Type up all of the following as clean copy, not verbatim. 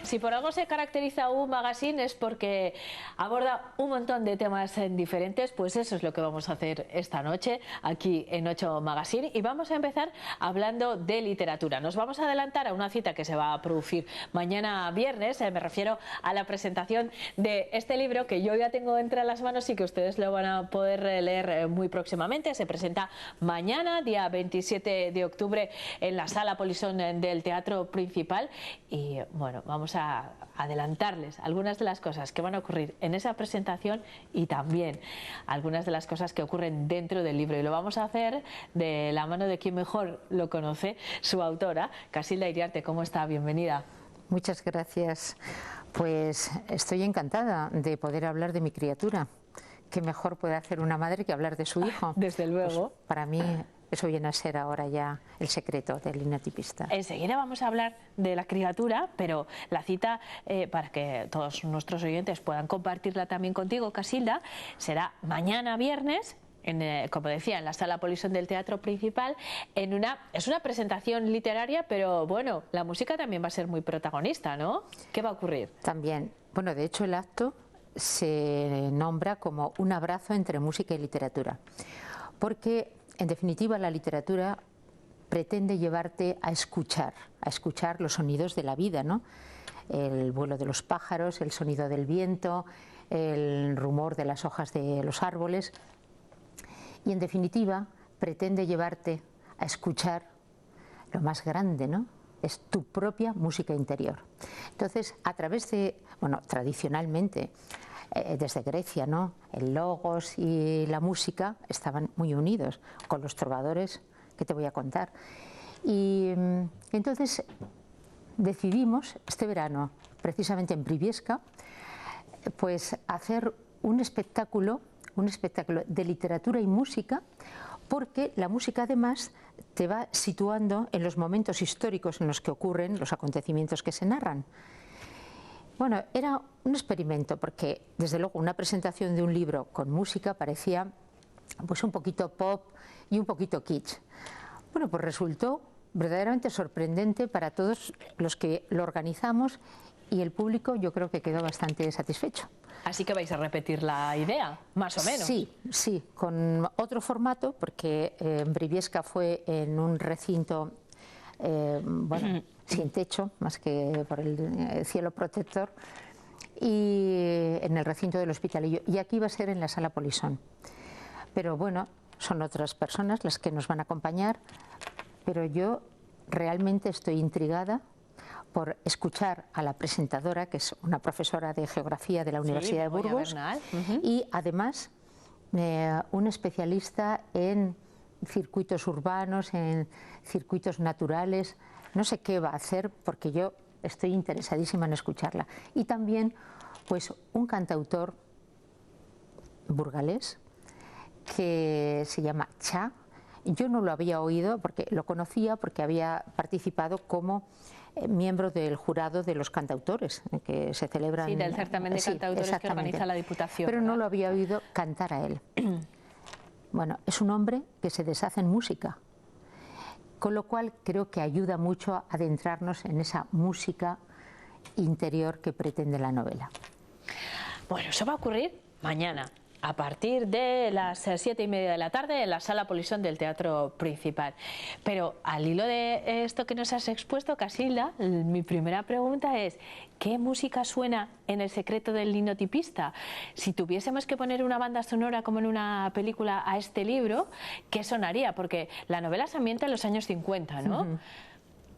si por algo se caracteriza un magazine es porque aborda un montón de temas diferentes, pues eso es lo que vamos a hacer esta noche aquí en 8 Magazine, y vamos a empezar hablando de literatura. Nos vamos a adelantar a una cita que se va a producir mañana viernes, me refiero a la presentación de este libro que yo ya tengo entre las manos y que ustedes lo van a poder leer muy próximamente. Se presenta mañana, día 27 de octubre, en la Sala Polisson del Teatro Principal, y bueno, vamos a adelantarles algunas de las cosas que van a ocurrir en esa presentación y también algunas de las cosas que ocurren dentro del libro, y lo vamos a hacer de la mano de quien mejor lo conoce, su autora, Casilda Iriarte. ¿Cómo está? Bienvenida. Muchas gracias. Pues estoy encantada de poder hablar de mi criatura. ¿Qué mejor puede hacer una madre que hablar de su hijo? Desde luego. Pues para mí eso viene a ser ahora ya el secreto del linotipista. Enseguida vamos a hablar de la criatura, pero la cita, para que todos nuestros oyentes puedan compartirla también contigo, Casilda, será mañana viernes, como decía, en la Sala Polisson del Teatro Principal. Es una presentación literaria, pero bueno, la música también va a ser muy protagonista, ¿no? ¿Qué va a ocurrir? También, bueno, de hecho el acto se nombra como un abrazo entre música y literatura, porque en definitiva la literatura pretende llevarte a escuchar los sonidos de la vida, ¿no? El vuelo de los pájaros, el sonido del viento, el rumor de las hojas de los árboles, y en definitiva pretende llevarte a escuchar lo más grande, ¿no? Es tu propia música interior. Entonces, a través de, bueno, tradicionalmente, desde Grecia, ¿no?, el logos y la música estaban muy unidos con los trovadores, que te voy a contar. Y entonces decidimos este verano, precisamente en Briviesca, pues hacer un espectáculo de literatura y música, porque la música además te va situando en los momentos históricos en los que ocurren los acontecimientos que se narran. Bueno, era un experimento, porque desde luego una presentación de un libro con música parecía pues un poquito pop y un poquito kitsch. Bueno, pues resultó verdaderamente sorprendente para todos los que lo organizamos, y el público yo creo que quedó bastante satisfecho. Así que vais a repetir la idea, más o menos. Sí, con otro formato, porque en Briviesca fue en un recinto, bueno, sin techo, más que por el cielo protector, y en el recinto del Hospitalillo, y aquí va a ser en la Sala Polisson. Pero bueno, son otras personas las que nos van a acompañar, pero yo realmente estoy intrigada por escuchar a la presentadora, que es una profesora de geografía de la Universidad de Burgos, y además un especialista en circuitos urbanos, en circuitos naturales. No sé qué va a hacer, porque yo estoy interesadísima en escucharla. Y también pues un cantautor burgalés que se llama Cha. Yo no lo había oído, porque lo conocía porque había participado como miembro del jurado de los cantautores que se celebran. Sí, del certamen de cantautores que organiza la Diputación. Pero no lo había oído cantar a él. Bueno, es un hombre que se deshace en música, con lo cual creo que ayuda mucho a adentrarnos en esa música interior que pretende la novela. Bueno, eso va a ocurrir mañana, a partir de las 7:30 de la tarde, en la Sala Polisson del Teatro Principal. Pero al hilo de esto que nos has expuesto, Casilda, mi primera pregunta es: ¿qué música suena en El secreto del linotipista? Si tuviésemos que poner una banda sonora como en una película a este libro, ¿qué sonaría? Porque la novela se ambienta en los años 50, ¿no?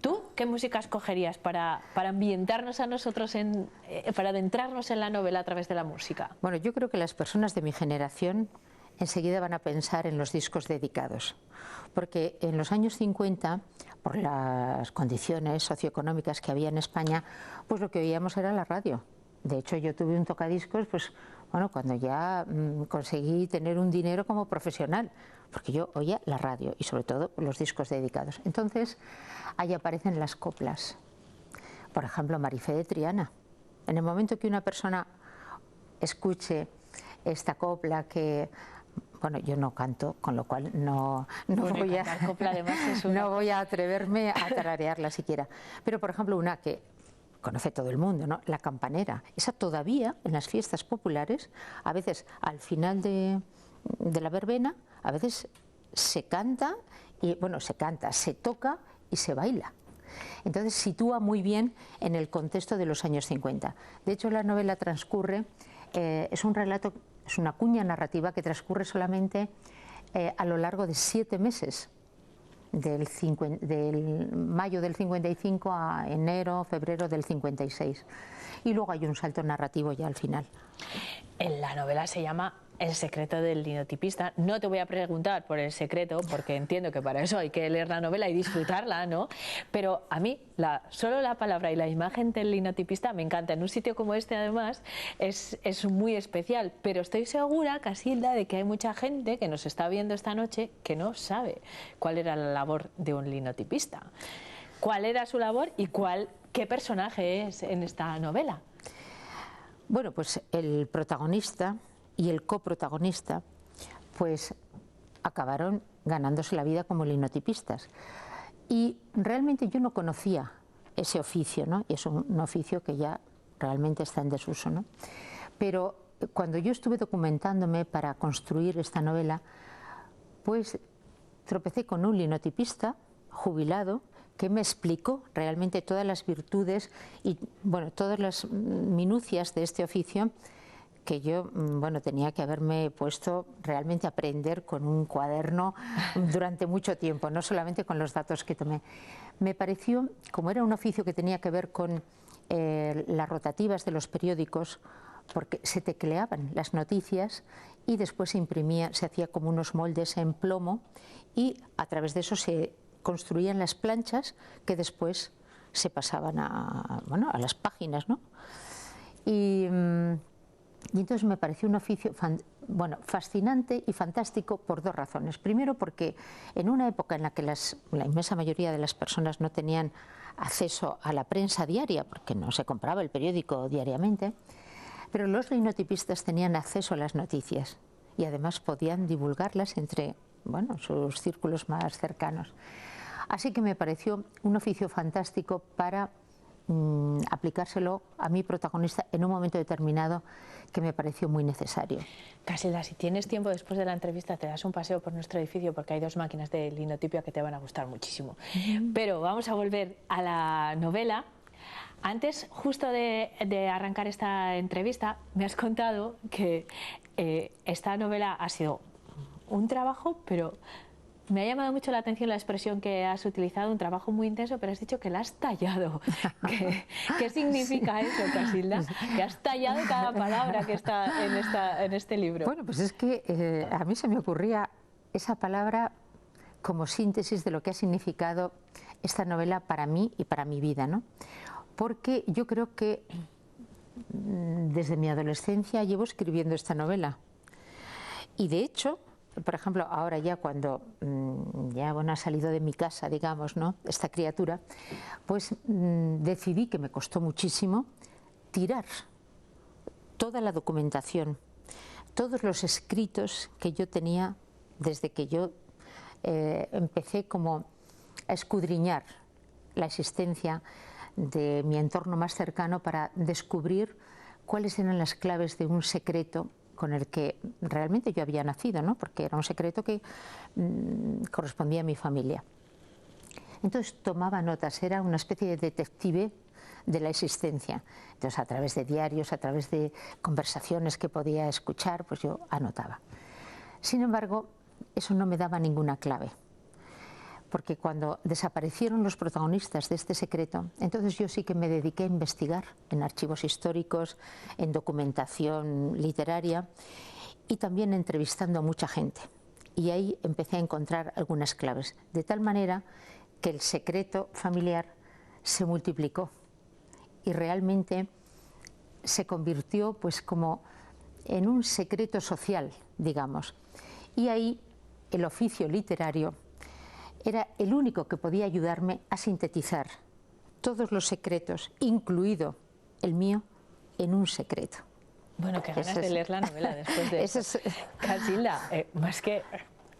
¿Tú qué música escogerías para ambientarnos a nosotros, para adentrarnos en la novela a través de la música? Bueno, yo creo que las personas de mi generación enseguida van a pensar en los discos dedicados, porque en los años 50, por las condiciones socioeconómicas que había en España, pues lo que oíamos era la radio. De hecho, yo tuve un tocadiscos, pues bueno, cuando ya conseguí tener un dinero como profesional, porque yo oía la radio y sobre todo los discos dedicados. Entonces, ahí aparecen las coplas. Por ejemplo, Marifé de Triana. En el momento que una persona escuche esta copla que, bueno, yo no canto, con lo cual no voy a atreverme a tararearla siquiera. Pero, por ejemplo, una que conoce todo el mundo, ¿no? La campanera. Esa todavía en las fiestas populares, a veces al final de la verbena, a veces se canta, y bueno, se toca y se baila. Entonces sitúa muy bien en el contexto de los años 50. De hecho, la novela transcurre, es un relato, es una cuña narrativa que transcurre solamente a lo largo de 7 meses, del mayo del 55 a enero, febrero del 56. Y luego hay un salto narrativo ya al final. En la novela se llama El secreto del linotipista. No te voy a preguntar por el secreto, porque entiendo que para eso hay que leer la novela y disfrutarla, ¿no? Pero a mí, solo la palabra y la imagen del linotipista me encanta. En un sitio como este, además, es muy especial. Pero estoy segura, Casilda, de que hay mucha gente que nos está viendo esta noche que no sabe cuál era la labor de un linotipista. ¿Cuál era su labor y qué personaje es en esta novela? Bueno, pues el protagonista y el coprotagonista pues acabaron ganándose la vida como linotipistas. Y realmente yo no conocía ese oficio, ¿no? Y es un oficio que ya realmente está en desuso, ¿no? Pero cuando yo estuve documentándome para construir esta novela, pues tropecé con un linotipista jubilado que me explicó realmente todas las virtudes y bueno, todas las minucias de este oficio, que yo bueno, tenía que haberme puesto realmente a aprender con un cuaderno durante mucho tiempo, no solamente con los datos que tomé. Me pareció, como era un oficio que tenía que ver con las rotativas de los periódicos, porque se tecleaban las noticias y después se imprimía, se hacía como unos moldes en plomo y a través de eso se construían las planchas que después se pasaban a las páginas, ¿no? Y entonces me pareció un oficio fascinante y fantástico por 2 razones. Primero, porque en una época en la que la inmensa mayoría de las personas no tenían acceso a la prensa diaria, porque no se compraba el periódico diariamente, pero los linotipistas tenían acceso a las noticias y además podían divulgarlas entre sus círculos más cercanos. Así que me pareció un oficio fantástico para aplicárselo a mi protagonista en un momento determinado que me pareció muy necesario. Casilda, si tienes tiempo después de la entrevista te das un paseo por nuestro edificio porque hay 2 máquinas de linotipia que te van a gustar muchísimo. Pero vamos a volver a la novela. Antes, justo de arrancar esta entrevista, me has contado que esta novela ha sido un trabajo, pero me ha llamado mucho la atención la expresión que has utilizado, un trabajo muy intenso, pero has dicho que la has tallado. ¿Qué significa eso, Casilda? Que has tallado cada palabra que está en este libro. Bueno, pues es que a mí se me ocurría esa palabra como síntesis de lo que ha significado esta novela para mí y para mi vida, ¿no? Porque yo creo que desde mi adolescencia llevo escribiendo esta novela. Y de hecho, por ejemplo, ahora ya cuando ha salido de mi casa, digamos, ¿no?, esta criatura, pues decidí, que me costó muchísimo, tirar toda la documentación, todos los escritos que yo tenía desde que yo empecé como a escudriñar la existencia de mi entorno más cercano para descubrir cuáles eran las claves de un secreto con el que realmente yo había nacido, ¿no? Porque era un secreto que correspondía a mi familia. Entonces tomaba notas, era una especie de detective de la existencia. Entonces, a través de diarios, a través de conversaciones que podía escuchar, pues yo anotaba. Sin embargo, eso no me daba ninguna clave, porque cuando desaparecieron los protagonistas de este secreto, entonces yo sí que me dediqué a investigar en archivos históricos, en documentación literaria y también entrevistando a mucha gente. Y ahí empecé a encontrar algunas claves, de tal manera que el secreto familiar se multiplicó y realmente se convirtió pues como en un secreto social, digamos. Y ahí el oficio literario era el único que podía ayudarme a sintetizar todos los secretos, incluido el mío, en un secreto. Bueno, qué ganas de leer la novela después de eso. Casilda, más que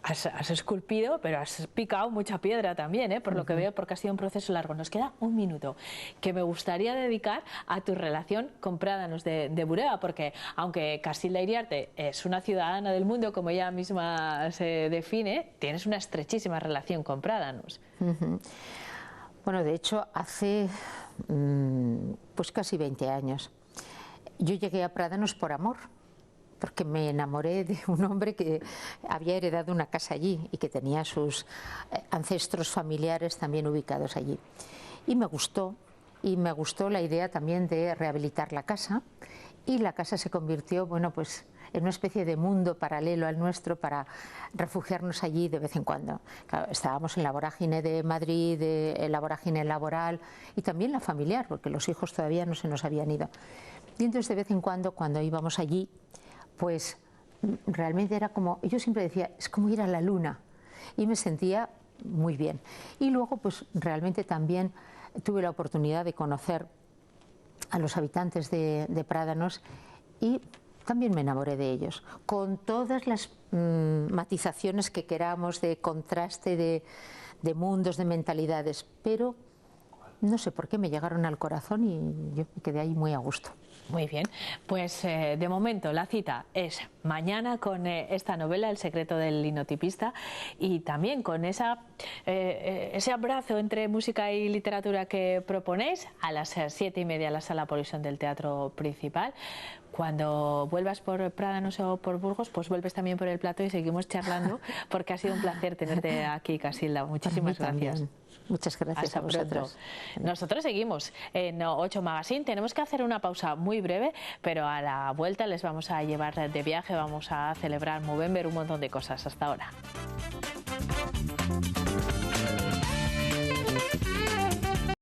has esculpido, pero has picado mucha piedra también, ¿eh? Por lo que veo, porque ha sido un proceso largo. Nos queda un minuto que me gustaría dedicar a tu relación con Prádanos de Bureba, porque aunque Casilda Iriarte es una ciudadana del mundo, como ella misma se define, tienes una estrechísima relación con Prádanos. Bueno, de hecho, hace pues casi 20 años. Yo llegué a Prádanos por amor, porque me enamoré de un hombre que había heredado una casa allí y que tenía sus ancestros familiares también ubicados allí. Y me gustó la idea también de rehabilitar la casa, y la casa se convirtió, bueno, pues en una especie de mundo paralelo al nuestro para refugiarnos allí de vez en cuando. Claro, estábamos en la vorágine de Madrid, en la vorágine laboral y también la familiar, porque los hijos todavía no se nos habían ido. Y entonces de vez en cuando íbamos allí, pues realmente era como, yo siempre decía, es como ir a la luna, y me sentía muy bien. Y luego pues realmente también tuve la oportunidad de conocer a los habitantes de Prádanos y también me enamoré de ellos, con todas las matizaciones que queramos, de contraste, de mundos, de mentalidades, pero no sé por qué me llegaron al corazón y yo me quedé ahí muy a gusto. Muy bien, pues de momento la cita es mañana con esta novela, El secreto del linotipista, y también con ese abrazo entre música y literatura que proponéis a las 7:30 en la Sala Polison del Teatro Principal. Cuando vuelvas por Prádanos o por Burgos, pues vuelves también por el plato y seguimos charlando, porque ha sido un placer tenerte aquí, Casilda. Muchísimas gracias. Muchas gracias. Hasta a vosotros. Pronto. Nosotros seguimos en 8 Magazine. Tenemos que hacer una pausa muy breve, pero a la vuelta les vamos a llevar de viaje, vamos a celebrar Movember, un montón de cosas. Hasta ahora.